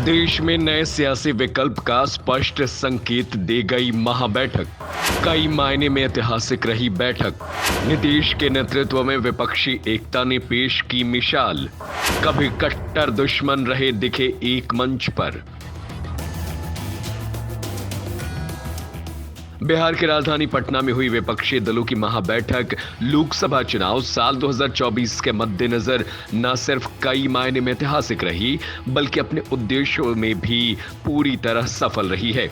देश में नए सियासी विकल्प का स्पष्ट संकेत दे गई महाबैठक। कई मायने में ऐतिहासिक रही बैठक। नीतीश के नेतृत्व में विपक्षी एकता ने पेश की मिसाल। कभी कट्टर दुश्मन रहे दिखे एक मंच पर। बिहार की राजधानी पटना में हुई विपक्षी दलों की महाबैठक लोकसभा चुनाव साल 2024 के मद्देनजर न सिर्फ कई मायने में ऐतिहासिक रही, बल्कि अपने उद्देश्यों में भी पूरी तरह सफल रही है।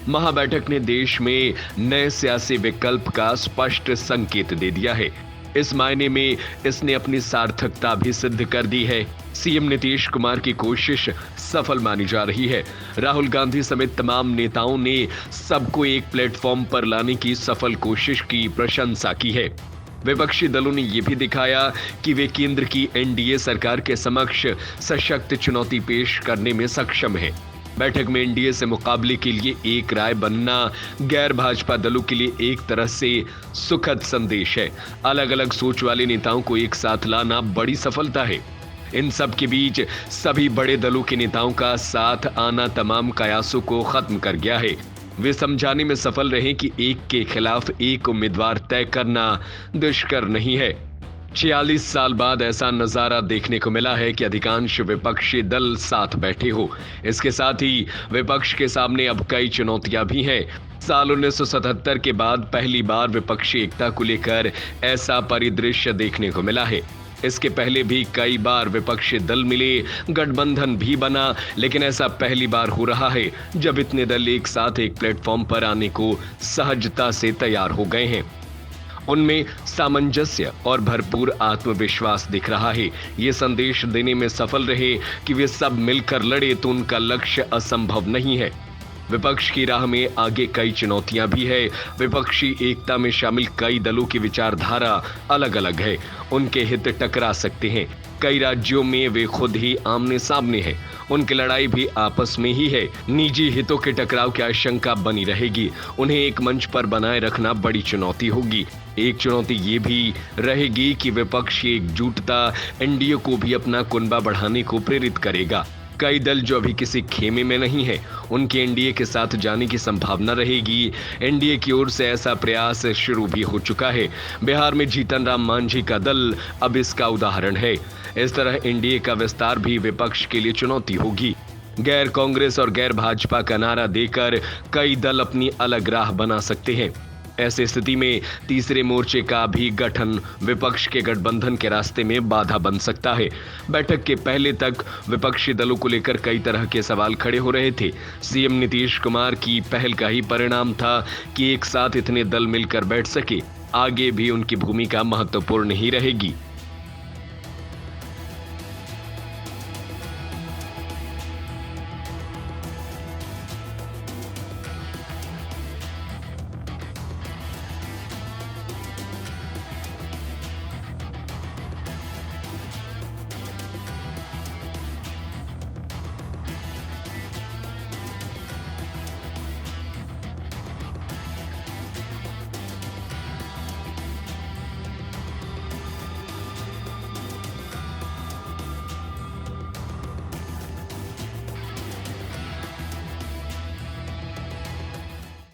महाबैठक ने देश में नए सियासी विकल्प का स्पष्ट संकेत दे दिया है। इस मायने में इसने अपनी सार्थकता भी सिद्ध कर दी है। सीएम नीतीश कुमार की कोशिश सफल मानी जा रही है। राहुल गांधी समेत तमाम नेताओं ने सबको एक प्लेटफॉर्म पर लाने की सफल कोशिश की प्रशंसा की है। विपक्षी दलों ने यह भी दिखाया कि वे केंद्र की एनडीए सरकार के समक्ष सशक्त चुनौती पेश करने में सक्षम है। बैठक में एनडीए से मुकाबले के लिए एक राय बनना गैर भाजपा दलों के लिए एक तरह से सुखद संदेश है। अलग अलग सोच वाले नेताओं को एक साथ लाना बड़ी सफलता है। इन सब के बीच सभी बड़े दलों के नेताओं का साथ आना तमाम कयासों को खत्म कर गया है। वे समझाने में सफल रहे कि एक के खिलाफ एक उम्मीदवार तय करना दुष्कर नहीं है। 46 साल बाद ऐसा नजारा देखने को मिला है कि अधिकांश विपक्षी दल साथ बैठे हो। इसके साथ ही विपक्ष के सामने अब कई चुनौतियां भी हैं। साल 1977 के बाद पहली बार विपक्षी एकता को लेकर ऐसा परिदृश्य देखने को मिला है। इसके पहले भी कई बार विपक्षी दल मिले, गठबंधन भी बना, लेकिन ऐसा पहली बार हो रहा है जब इतने दल एक साथ एक प्लेटफॉर्म पर आने को सहजता से तैयार हो गए हैं। उनमें सामंजस्य और भरपूर आत्मविश्वास दिख रहा है। ये संदेश देने में सफल रहे कि वे सब मिलकर लड़े तो उनका लक्ष्य असंभव नहीं है। विपक्ष की राह में आगे कई चुनौतियां भी है। विपक्षी एकता में शामिल कई दलों की विचारधारा अलग अलग है। उनके हित टकरा सकते हैं। कई राज्यों में वे खुद ही आमने सामने हैं। उनकी लड़ाई भी आपस में ही है। निजी हितों के टकराव की आशंका बनी रहेगी। उन्हें एक मंच पर बनाए रखना बड़ी चुनौती होगी। एक चुनौती ये भी रहेगी कि विपक्ष की एकजुटता एनडीए को भी अपना कुनबा बढ़ाने को प्रेरित करेगा। कई दल जो अभी किसी खेमे में नहीं है, उनके एनडीए के साथ जाने की संभावना रहेगी। एनडीए की ओर से ऐसा प्रयास शुरू भी हो चुका है। बिहार में जीतन राम मांझी का दल अब इसका उदाहरण है। इस तरह एनडीए का विस्तार भी विपक्ष के लिए चुनौती होगी। गैर कांग्रेस और गैर भाजपा का नारा देकर कई दल अपनी अलग राह बना सकते हैं। ऐसी स्थिति में तीसरे मोर्चे का भी गठन विपक्ष के गठबंधन के रास्ते में बाधा बन सकता है। बैठक के पहले तक विपक्षी दलों को लेकर कई तरह के सवाल खड़े हो रहे थे। सीएम नीतीश कुमार की पहल का ही परिणाम था कि एक साथ इतने दल मिलकर बैठ सके। आगे भी उनकी भूमिका महत्वपूर्ण ही रहेगी।